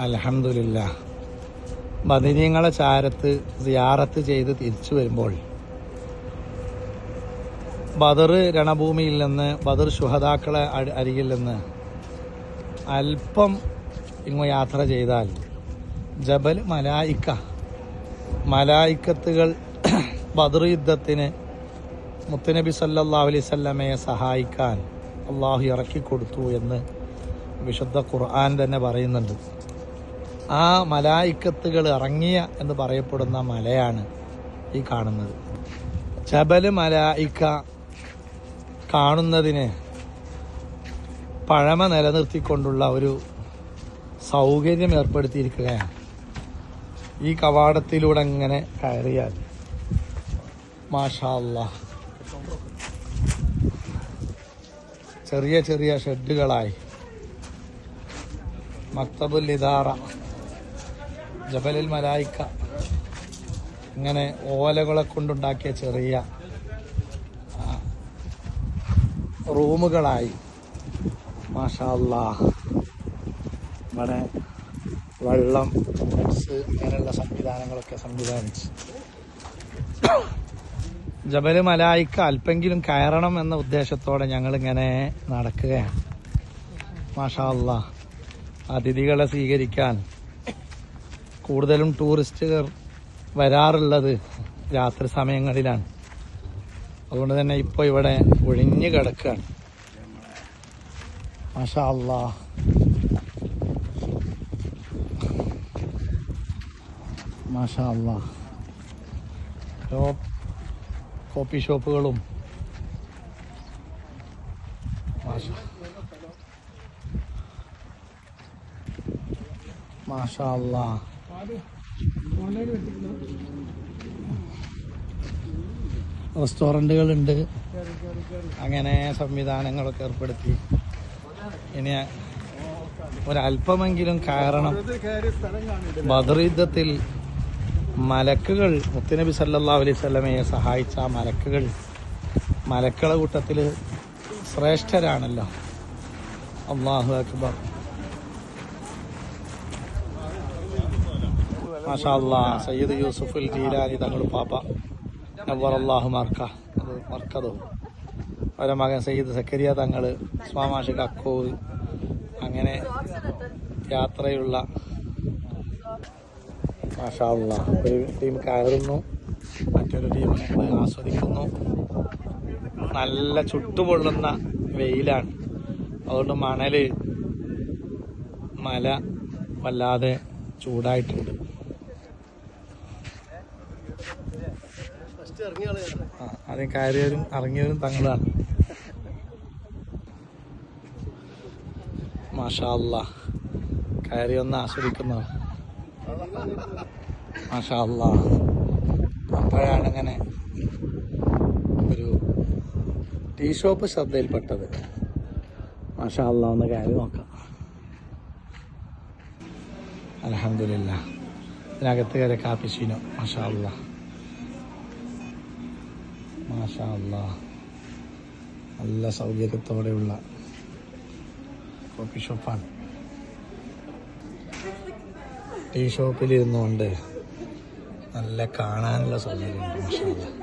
അൽഹംദുലില്ലാ. ബദരീങ്ങളെ ചാരത്ത് സിയാറത്ത് ചെയ്ത് തിരിച്ചു വരുമ്പോൾ ബദർ രണഭൂമിയിൽ നിന്ന്, ബദർ ശുഹദാക്കളെ അരികിൽ നിന്ന് അല്പം ഇങ്ങ് യാത്ര ചെയ്താൽ ജബൽ മലായിക്കത്തുകൾ ബദർ യുദ്ധത്തിന് മുത്തുനബി സല്ലല്ലാഹു അലൈഹി വസല്ലമയെ സഹായിക്കാൻ അള്ളാഹു ഇറക്കിക്കൊടുത്തു എന്ന് വിശുദ്ധ ഖുർആൻ തന്നെ പറയുന്നുണ്ട്. ആ മലായിക്കത്തുകൾ ഇറങ്ങിയ എന്ന് പറയപ്പെടുന്ന മലയാണ് ഈ കാണുന്നത്. ജബൽ മലായിക്ക കാണുന്നതിന് പഴമ നിലനിർത്തിക്കൊണ്ടുള്ള ഒരു സൗകര്യം ഏർപ്പെടുത്തിയിരിക്കുകയാണ്. ഈ കവാടത്തിലൂടെ ഇങ്ങനെ കയറിയാൽ മാഷാ അല്ലാഹ് ചെറിയ ചെറിയ ഷെഡുകളായി മക്തബുൽ ഇദാറ, ജബലുൽ മലായിക്ക, ഇങ്ങനെ ഓലകളെ കൊണ്ടുണ്ടാക്കിയ ചെറിയ റൂമുകളായി മാഷാ അല്ലാഹ്. ഇവിടെ വെള്ളം, ഇങ്ങനെയുള്ള സംവിധാനങ്ങളൊക്കെ സംവിധാനിച്ച് ജബൽ മലായിക്ക അല്പെങ്കിലും കയറണം എന്ന ഉദ്ദേശത്തോടെ ഞങ്ങളിങ്ങനെ നടക്കുകയാണ്. മാഷാ അല്ലാഹ്. അതിഥികളെ സ്വീകരിക്കാൻ കൂടുതലും ടൂറിസ്റ്റുകാർ വരാറുള്ളത് രാത്രി സമയങ്ങളിലാണ്. അതുകൊണ്ട് തന്നെ ഇപ്പോൾ ഇവിടെ ഒഴിഞ്ഞു കിടക്കുകയാണ്. മാഷാ അല്ലാഹ്. മാഷാ അല്ലാഹ്. കോഫി ഷോപ്പുകളും മാഷാ അല്ലാഹ്. റെസ്റ്റോറൻറ്റുകളുണ്ട്. അങ്ങനെ സംവിധാനങ്ങളൊക്കെ ഏർപ്പെടുത്തി ഇനി ഒരല്പമെങ്കിലും കയറണം. ബദർ യുദ്ധത്തിൽ മലക്കുകൾ, മുത്തുനബി സല്ലല്ലാഹു അലൈഹി വസല്ലമയെ സഹായിച്ച ആ മലക്കളെ കൂട്ടത്തിൽ ശ്രേഷ്ഠരാണല്ലോ. അല്ലാഹു അക്ബർ. മാഷാ അല്ലാഹ്. സയ്യിദ് യൂസുഫുൽ ജീലാനി തങ്ങൾ പാപ്പ നവ്വറല്ലാഹു മർക്കദഹു, അവരുടെ മകൻ സയ്യിദ് സക്കരിയ തങ്ങൾ, സ്വാമാഷിക് അക്കോവ്, അങ്ങനെ യാത്രയുള്ള മാഷാ അല്ലാഹ്. ഒരു ടീം കയറുന്നു, മറ്റൊരു ടീം ആസ്വദിക്കുന്നു. നല്ല ചുട്ടുപൊള്ളുന്ന വെയിലാണ്. അതുകൊണ്ട് മല വല്ലാതെ ചൂടായിട്ടുണ്ട്. ആദ്യം കയറിയവരും ഇറങ്ങിയവരും തങ്ങളാണ്. മാഷാ അല്ലാഹ്. കയറി ഒന്ന് ആസ്വദിക്കുന്നു. മാഷാ അല്ലാഹ്. അപ്പോഴാണ് ഇങ്ങനെ ഒരു ടീ ഷോപ്പ് ശ്രദ്ധയിൽപ്പെട്ടത്. മാഷാ അല്ലാഹ്. ഒന്ന് കയറി നോക്കാം. അൽഹംദുലില്ലാ. ഇതിനകത്ത് കയറി കാപ്പിച്ചീനോ. മാഷാ അല്ലാഹ്. മാഷാ അല്ലാഹ്. നല്ല സൗകര്യത്തോടെയുള്ള കോഫി ഷോപ്പാണ്. ടീ ഷോപ്പിലിരുന്നുകൊണ്ട് നല്ല കാണാനുള്ള സൗകര്യമുണ്ട്. മാഷാ അല്ലാഹ്.